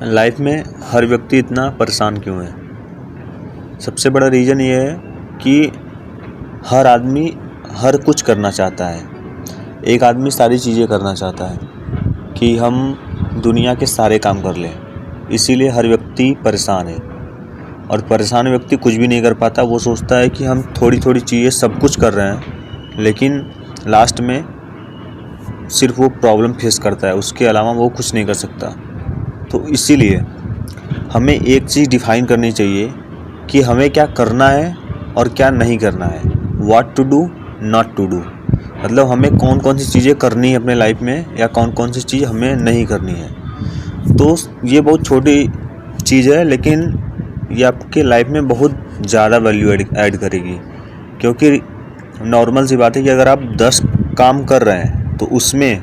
Life में हर व्यक्ति इतना परेशान क्यों है? सबसे बड़ा रीज़न ये है कि हर आदमी हर कुछ करना चाहता है। एक आदमी सारी चीज़ें करना चाहता है कि हम दुनिया के सारे काम कर लें, इसीलिए हर व्यक्ति परेशान है। और परेशान व्यक्ति कुछ भी नहीं कर पाता। वो सोचता है कि हम थोड़ी थोड़ी चीज़ें सब कुछ कर रहे हैं, लेकिन लास्ट में सिर्फ वो प्रॉब्लम फेस करता है, उसके अलावा वो कुछ नहीं कर सकता। तो इसीलिए हमें एक चीज़ डिफ़ाइन करनी चाहिए कि हमें क्या करना है और क्या नहीं करना है। What to do, not to do. मतलब हमें कौन कौन सी चीज़ें करनी है अपने लाइफ में या कौन कौन सी चीज़ हमें नहीं करनी है। तो ये बहुत छोटी चीज़ है, लेकिन ये आपके लाइफ में बहुत ज़्यादा वैल्यू ऐड करेगी। क्योंकि नॉर्मल सी बात है कि अगर आप 10 काम कर रहे हैं तो उसमें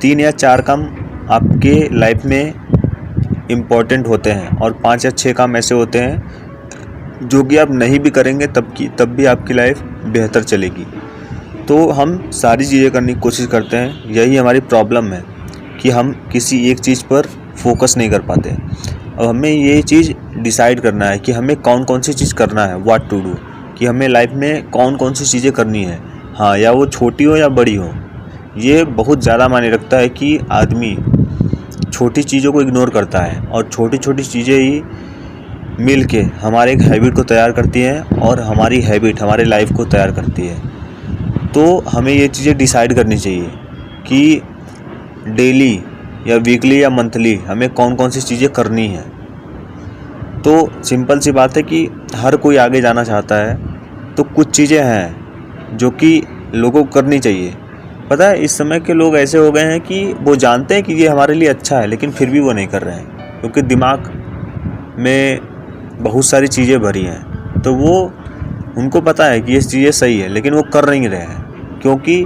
3 या 4 काम आपके लाइफ में इम्पॉर्टेंट होते हैं और 5 या 6 काम ऐसे होते हैं जो कि आप नहीं भी करेंगे तब भी आपकी लाइफ बेहतर चलेगी। तो हम सारी चीज़ें करने की कोशिश करते हैं, यही हमारी प्रॉब्लम है कि हम किसी एक चीज़ पर फोकस नहीं कर पाते। अब हमें ये चीज़ डिसाइड करना है कि हमें कौन कौन सी चीज़ करना है, व्हाट टू डू, कि हमें लाइफ में कौन कौन सी चीज़ें करनी है। हाँ, या वो छोटी हो या बड़ी हो, ये बहुत ज़्यादा मायने रखता है कि आदमी छोटी चीज़ों को इग्नोर करता है और छोटी छोटी चीज़ें ही मिल के हमारे एक हैबिट को तैयार करती हैं और हमारी हैबिट हमारे लाइफ को तैयार करती है। तो हमें ये चीज़ें डिसाइड करनी चाहिए कि डेली या वीकली या मंथली हमें कौन कौन सी चीज़ें करनी है। तो सिंपल सी बात है कि हर कोई आगे जाना चाहता है, तो कुछ चीज़ें हैं जो कि लोगों को करनी चाहिए। पता है, इस समय के लोग ऐसे हो गए हैं कि वो जानते हैं कि ये हमारे लिए अच्छा है, लेकिन फिर भी वो नहीं कर रहे हैं क्योंकि दिमाग में बहुत सारी चीज़ें भरी हैं। तो वो उनको पता है कि ये चीज़ें सही है, लेकिन वो कर नहीं रहे हैं। क्योंकि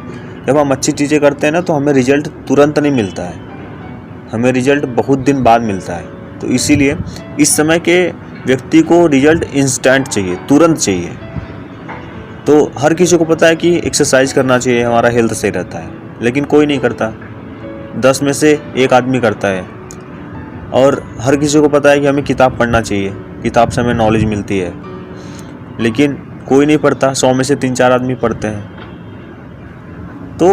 जब हम अच्छी चीज़ें करते हैं ना, तो हमें रिजल्ट तुरंत नहीं मिलता है, हमें रिजल्ट बहुत दिन बाद मिलता है। तो इसीलिए इस समय के व्यक्ति को रिजल्ट इंस्टेंट चाहिए, तुरंत चाहिए। तो हर किसी को पता है कि एक्सरसाइज करना चाहिए, हमारा हेल्थ सही रहता है, लेकिन कोई नहीं करता। 10 में से 1 आदमी करता है। और हर किसी को पता है कि हमें किताब पढ़ना चाहिए, किताब से हमें नॉलेज मिलती है, लेकिन कोई नहीं पढ़ता। 100 में से 3-4 आदमी पढ़ते हैं। तो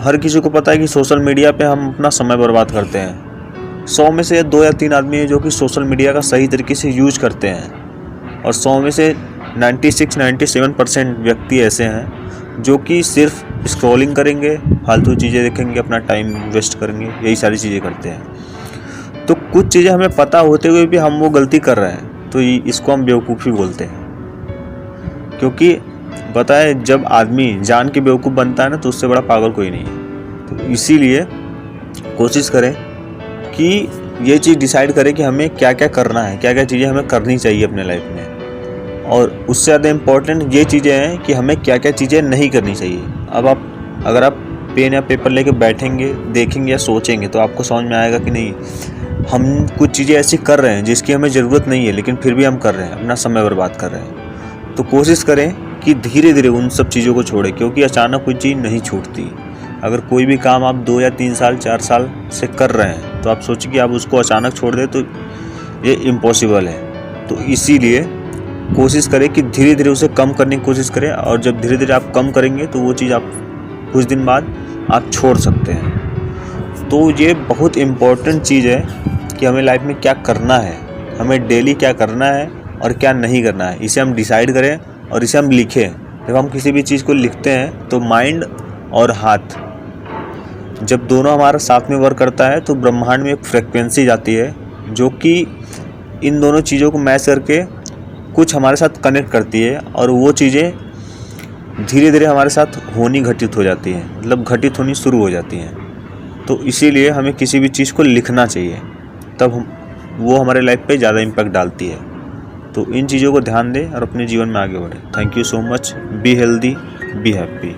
हर किसी को पता है कि सोशल मीडिया पे हम अपना समय बर्बाद करते हैं। 100 में से 2 या 3 आदमी हैं जो कि सोशल मीडिया का सही तरीके से यूज करते हैं, और 100 में से 96-97% व्यक्ति ऐसे हैं जो कि सिर्फ स्क्रॉलिंग करेंगे, फालतू चीज़ें देखेंगे, अपना टाइम वेस्ट करेंगे, यही सारी चीज़ें करते हैं। तो कुछ चीज़ें हमें पता होते हुए भी हम वो गलती कर रहे हैं, तो इसको हम बेवकूफ़ी बोलते हैं। क्योंकि पता है, जब आदमी जान के बेवकूफ़ बनता है ना, तो उससे बड़ा पागल कोई नहीं है। तो इसीलिए कोशिश करें कि ये चीज़ डिसाइड करें कि हमें क्या क्या करना है, क्या क्या चीज़ें हमें करनी चाहिए अपने लाइफ में। और उससे ज़्यादा इम्पोर्टेंट ये चीज़ें हैं कि हमें क्या क्या चीज़ें नहीं करनी चाहिए। अब अगर आप पेन या पेपर लेके बैठेंगे, देखेंगे या सोचेंगे, तो आपको समझ में आएगा कि नहीं, हम कुछ चीज़ें ऐसी कर रहे हैं जिसकी हमें ज़रूरत नहीं है, लेकिन फिर भी हम कर रहे हैं, अपना समय बर्बाद कर रहे हैं। तो कोशिश करें कि धीरे धीरे उन सब चीज़ों को छोड़ें, क्योंकि अचानक कोई चीज़ नहीं छूटती। अगर कोई भी काम आप 2 या 3 साल 4 साल से कर रहे हैं, तो आप सोचिए कि आप उसको अचानक छोड़ दें, तो ये इम्पॉसिबल है। तो इसीलिए कोशिश करें कि धीरे धीरे उसे कम करने की कोशिश करें, और जब धीरे धीरे आप कम करेंगे तो वो चीज़ आप कुछ दिन बाद आप छोड़ सकते हैं। तो ये बहुत इम्पोर्टेंट चीज़ है कि हमें लाइफ में क्या करना है, हमें डेली क्या करना है और क्या नहीं करना है, इसे हम डिसाइड करें और इसे हम लिखें। जब हम किसी भी चीज़ को लिखते हैं तो माइंड और हाथ जब दोनों हमारा साथ में वर्क करता है, तो ब्रह्मांड में एक फ्रिक्वेंसी जाती है जो कि इन दोनों चीज़ों को मैच करके कुछ हमारे साथ कनेक्ट करती है, और वो चीज़ें धीरे धीरे हमारे साथ घटित हो जाती हैं, मतलब घटित होनी शुरू हो जाती हैं। तो इसीलिए हमें किसी भी चीज़ को लिखना चाहिए, तब वो हमारे लाइफ पे ज़्यादा इम्पैक्ट डालती है। तो इन चीज़ों को ध्यान दें और अपने जीवन में आगे बढ़ें। Thank you so much. Be healthy, be happy.